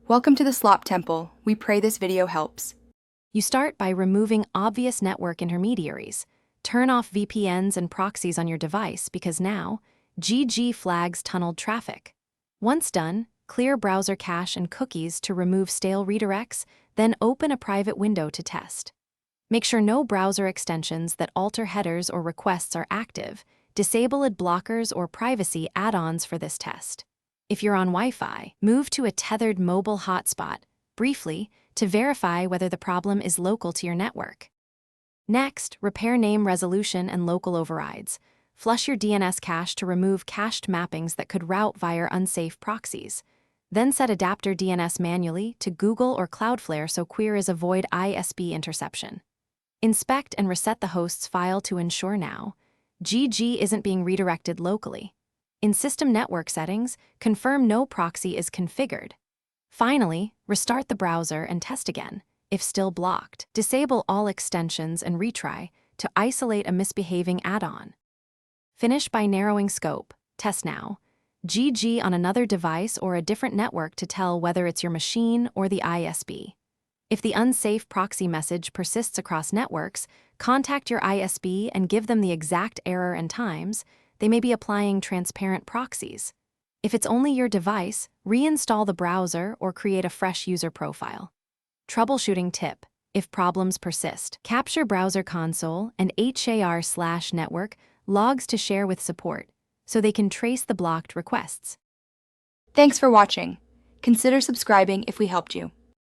Welcome to the Slop Temple. We pray this video helps. You start by removing obvious network intermediaries. Turn off VPNs and proxies on your device because now, GG flags tunneled traffic. Once done, clear browser cache and cookies to remove stale redirects, then open a private window to test. Make sure no browser extensions that alter headers or requests are active. Disable ad blockers or privacy add-ons for this test. If you're on Wi-Fi, move to a tethered mobile hotspot, briefly, to verify whether the problem is local to your network. Next, repair name resolution and local overrides. Flush your DNS cache to remove cached mappings that could route via unsafe proxies. Then set adapter DNS manually to Google or Cloudflare so queries avoid ISP interception. Inspect and reset the host's file to ensure now GG isn't being redirected locally. In system network settings, confirm no proxy is configured. Finally, restart the browser and test again. If still blocked, disable all extensions and retry to isolate a misbehaving add-on. Finish by narrowing scope. Test now. GG on another device or a different network to tell whether it's your machine or the ISP. If the unsafe proxy message persists across networks, contact your ISP and give them the exact error and times. They may be applying transparent proxies. If it's only your device, reinstall the browser or create a fresh user profile. Troubleshooting tip: if problems persist, capture browser console and HAR/network logs to share with support, so they can trace the blocked requests. Thanks for watching. Consider subscribing if we helped you.